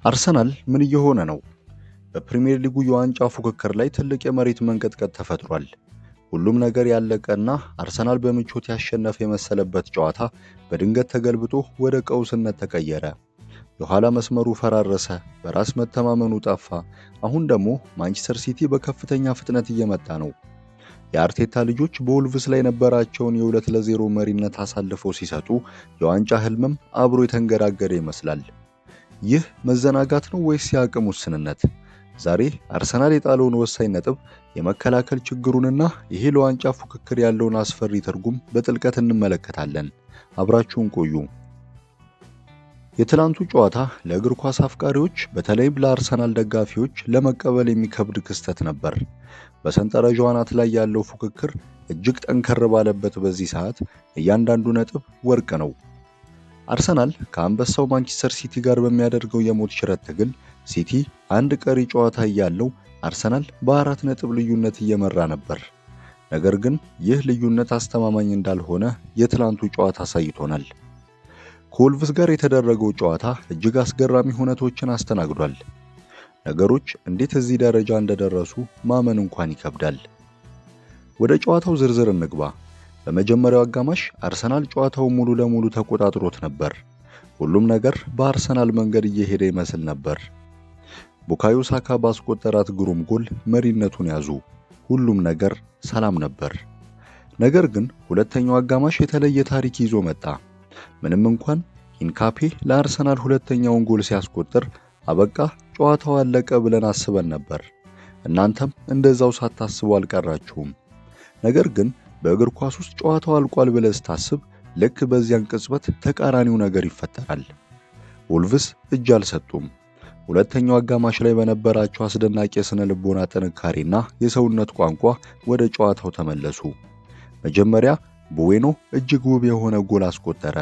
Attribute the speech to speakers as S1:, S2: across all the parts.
S1: አርሰናል ምን እየሆነ ነው? በፕሪሚየር ሊጉ የዋንጫ ፉክክር ላይ ትልቅ የመሬት መንቀጥቀጥ ተፈጥሯል። ሁሉም ነገር ያለቀና አርሰናል በምቾት ያሸነፈ የመሰለበት ጨዋታ በድንገት ተገልብጦ ወደ ቀውስነት ተቀየረ። የኋላ መስመሩ ፈራረሰ፣ በራስ መተማመኑ ጠፋ። አሁን ደግሞ ማንቸስተር ሲቲ በከፍተኛ ፍጥነት እየመጣ ነው። የአርቴታ ልጆች በወልቭስ ላይ የነበራቸውን የ2-0 መሪነት አሳልፈው ሲሰጡ የዋንጫ ህልምም አብሮ የተንገዳገደ ይመስላል። ይህ መዘናጋት ነው ወይስ የአቅም ውስንነት? ዛሬ አርሰናል የጣለውን ወሳኝ ነጥብ፣ የመከላከል ችግሩንና ይሄ ለዋንጫ ፉክክር ያለውን አስፈሪ ትርጉም በጥልቀት እንመለከታለን። አብራችሁን ቆዩ። የትላንቱ ጨዋታ ለእግር ኳስ አፍቃሪዎች በተለይም ለአርሰናል ደጋፊዎች ለመቀበል የሚከብድ ክስተት ነበር። በሰንጠረዡ አናት ላይ ያለው ፉክክር እጅግ ጠንከር ባለበት በዚህ ሰዓት እያንዳንዱ ነጥብ ወርቅ ነው። አርሰናል ከአንበሳው ማንቸስተር ሲቲ ጋር በሚያደርገው የሞት ሽረት ትግል ሲቲ አንድ ቀሪ ጨዋታ እያለው አርሰናል በ4 ነጥብ ልዩነት እየመራ ነበር። ነገር ግን ይህ ልዩነት አስተማማኝ እንዳልሆነ የትላንቱ ጨዋታ አሳይቶናል። ከወልቭስ ጋር የተደረገው ጨዋታ እጅግ አስገራሚ ሁነቶችን አስተናግዷል። ነገሮች እንዴት እዚህ ደረጃ እንደደረሱ ማመን እንኳን ይከብዳል። ወደ ጨዋታው ዝርዝር እንግባ። በመጀመሪያው አጋማሽ አርሰናል ጨዋታውን ሙሉ ለሙሉ ተቆጣጥሮት ነበር። ሁሉም ነገር በአርሰናል መንገድ እየሄደ ይመስል ነበር። ቡካዮ ሳካ ባስቆጠራት ግሩም ጎል መሪነቱን ያዙ። ሁሉም ነገር ሰላም ነበር። ነገር ግን ሁለተኛው አጋማሽ የተለየ ታሪክ ይዞ መጣ። ምንም እንኳን ኢንካፔ ለአርሰናል ሁለተኛውን ጎል ሲያስቆጥር አበቃ ጨዋታው አለቀ ብለን አስበን ነበር። እናንተም እንደዛው ሳታስቡ አልቀራችሁም። ነገር ግን በእግር ኳስ ውስጥ ጨዋታው አልቋል ብለህ ስታስብ ልክ በዚያን ቅጽበት ተቃራኒው ነገር ይፈጠራል። ወልቭስ እጅ አልሰጡም። ሁለተኛው አጋማሽ ላይ በነበራቸው አስደናቂ የስነ ልቦና ጥንካሬና የሰውነት ቋንቋ ወደ ጨዋታው ተመለሱ። መጀመሪያ ቦዌኖ እጅግ ውብ የሆነ ጎል አስቆጠረ።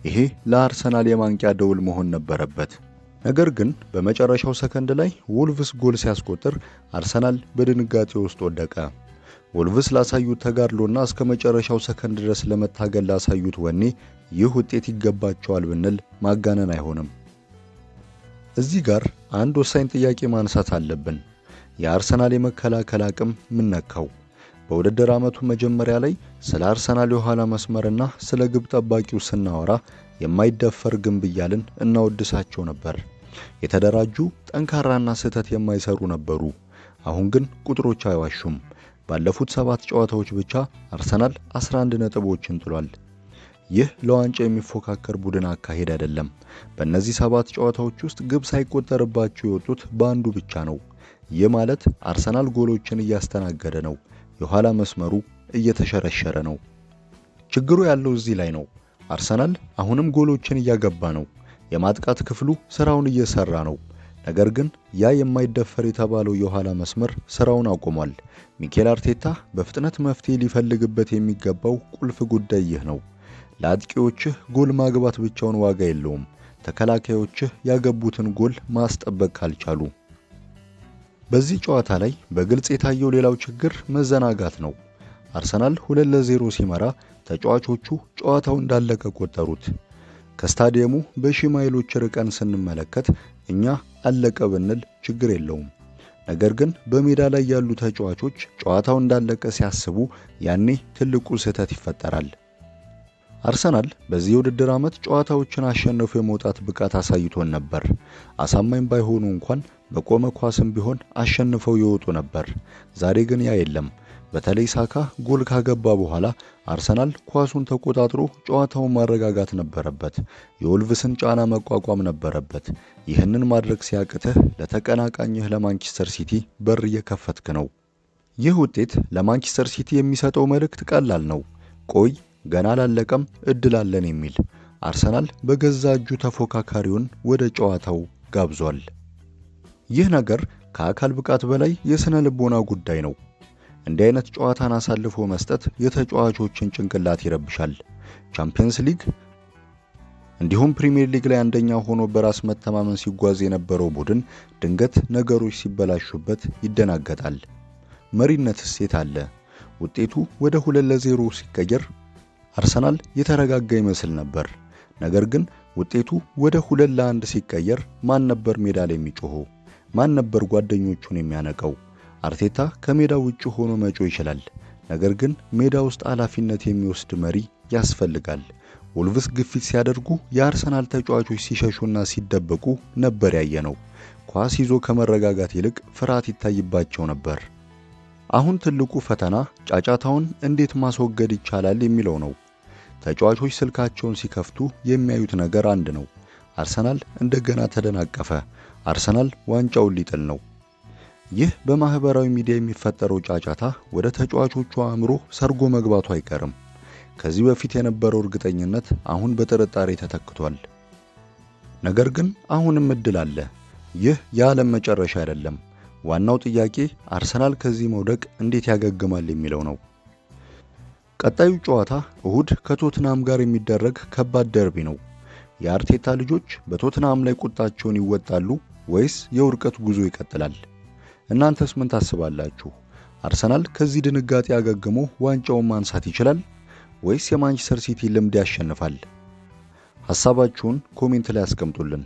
S1: ይሄ ለአርሰናል የማንቂያ ደውል መሆን ነበረበት። ነገር ግን በመጨረሻው ሰከንድ ላይ ወልቭስ ጎል ሲያስቆጥር አርሰናል በድንጋጤ ውስጥ ወደቀ። ወልቭስ ላሳዩት ተጋድሎና እስከ መጨረሻው ሰከንድ ድረስ ለመታገል ላሳዩት ወኔ ይህ ውጤት ይገባቸዋል ብንል ማጋነን አይሆንም። እዚህ ጋር አንድ ወሳኝ ጥያቄ ማንሳት አለብን። የአርሰናል የመከላከል አቅም ምን ነካው? በውድድር ዓመቱ መጀመሪያ ላይ ስለ አርሰናል የኋላ መስመርና ስለ ግብ ጠባቂው ስናወራ የማይደፈር ግንብ እያልን እናወድሳቸው ነበር። የተደራጁ ጠንካራና ስህተት የማይሰሩ ነበሩ። አሁን ግን ቁጥሮች አይዋሹም። ባለፉት 7 ጨዋታዎች ብቻ አርሰናል 11 ነጥቦችን ጥሏል። ይህ ለዋንጫ የሚፎካከር ቡድን አካሄድ አይደለም። በእነዚህ 7 ጨዋታዎች ውስጥ ግብ ሳይቆጠርባቸው የወጡት በአንዱ ብቻ ነው። ይህ ማለት አርሰናል ጎሎችን እያስተናገደ ነው። የኋላ መስመሩ እየተሸረሸረ ነው። ችግሩ ያለው እዚህ ላይ ነው። አርሰናል አሁንም ጎሎችን እያገባ ነው። የማጥቃት ክፍሉ ስራውን እየሰራ ነው። ነገር ግን ያ የማይደፈር የተባለው የኋላ መስመር ስራውን አቆሟል። ሚኬል አርቴታ በፍጥነት መፍትሄ ሊፈልግበት የሚገባው ቁልፍ ጉዳይ ይህ ነው። ለአጥቂዎችህ ጎል ማግባት ብቻውን ዋጋ የለውም። ተከላካዮችህ ያገቡትን ጎል ማስጠበቅ ካልቻሉ። በዚህ ጨዋታ ላይ በግልጽ የታየው ሌላው ችግር መዘናጋት ነው። አርሰናል 2-0 ሲመራ ተጫዋቾቹ ጨዋታው እንዳለቀ ቆጠሩት። ከስታዲየሙ በሺህ ማይሎች ርቀን ስንመለከት እኛ አለቀ ብንል ችግር የለውም። ነገር ግን በሜዳ ላይ ያሉ ተጫዋቾች ጨዋታው እንዳለቀ ሲያስቡ ያኔ ትልቁ ስህተት ይፈጠራል። አርሰናል በዚህ የውድድር ዓመት ጨዋታዎችን አሸንፎ የመውጣት ብቃት አሳይቶን ነበር። አሳማኝ ባይሆኑ እንኳን በቆመ ኳስም ቢሆን አሸንፈው ይወጡ ነበር። ዛሬ ግን ያ የለም። በተለይ ሳካ ጎል ካገባ በኋላ አርሰናል ኳሱን ተቆጣጥሮ ጨዋታውን ማረጋጋት ነበረበት። የወልቭስን ጫና መቋቋም ነበረበት። ይህንን ማድረግ ሲያቅትህ ለተቀናቃኝህ ለማንቸስተር ሲቲ በር እየከፈትክ ነው። ይህ ውጤት ለማንቸስተር ሲቲ የሚሰጠው መልእክት ቀላል ነው። ቆይ ገና አላለቀም፣ እድል አለን የሚል። አርሰናል በገዛ እጁ ተፎካካሪውን ወደ ጨዋታው ጋብዟል። ይህ ነገር ከአካል ብቃት በላይ የስነ ልቦና ጉዳይ ነው። እንዲህ አይነት ጨዋታን አሳልፎ መስጠት የተጫዋቾችን ጭንቅላት ይረብሻል። ቻምፒየንስ ሊግ እንዲሁም ፕሪሚየር ሊግ ላይ አንደኛ ሆኖ በራስ መተማመን ሲጓዝ የነበረው ቡድን ድንገት ነገሮች ሲበላሹበት ይደናገጣል። መሪነትስ የት አለ? ውጤቱ ወደ 2-0 ሲቀየር አርሰናል የተረጋጋ ይመስል ነበር። ነገር ግን ውጤቱ ወደ 2-1 ሲቀየር ማን ነበር ሜዳ ላይ የሚጮኸው? ማን ነበር ጓደኞቹን የሚያነቀው? አርቴታ ከሜዳ ውጭ ሆኖ መጮህ ይችላል፣ ነገር ግን ሜዳ ውስጥ ኃላፊነት የሚወስድ መሪ ያስፈልጋል። ወልቭስ ግፊት ሲያደርጉ የአርሰናል ተጫዋቾች ሲሸሹና ሲደበቁ ነበር ያየነው። ኳስ ይዞ ከመረጋጋት ይልቅ ፍርሃት ይታይባቸው ነበር። አሁን ትልቁ ፈተና ጫጫታውን እንዴት ማስወገድ ይቻላል የሚለው ነው። ተጫዋቾች ስልካቸውን ሲከፍቱ የሚያዩት ነገር አንድ ነው። አርሰናል እንደገና ተደናቀፈ። አርሰናል ዋንጫውን ሊጥል ነው። ይህ በማህበራዊ ሚዲያ የሚፈጠረው ጫጫታ ወደ ተጫዋቾቹ አእምሮ ሰርጎ መግባቱ አይቀርም። ከዚህ በፊት የነበረው እርግጠኝነት አሁን በጥርጣሬ ተተክቷል። ነገር ግን አሁንም እድል አለ። ይህ የዓለም መጨረሻ አይደለም። ዋናው ጥያቄ አርሰናል ከዚህ መውደቅ እንዴት ያገግማል የሚለው ነው። ቀጣዩ ጨዋታ እሁድ ከቶትናም ጋር የሚደረግ ከባድ ደርቢ ነው። የአርቴታ ልጆች በቶትናም ላይ ቁጣቸውን ይወጣሉ ወይስ የውርቀት ጉዞ ይቀጥላል? እናንተስ ምን ታስባላችሁ? አርሰናል ከዚህ ድንጋጤ አገግሞ ዋንጫውን ማንሳት ይችላል ወይስ የማንቸስተር ሲቲ ልምድ ያሸንፋል? ሐሳባችሁን ኮሜንት ላይ አስቀምጡልን።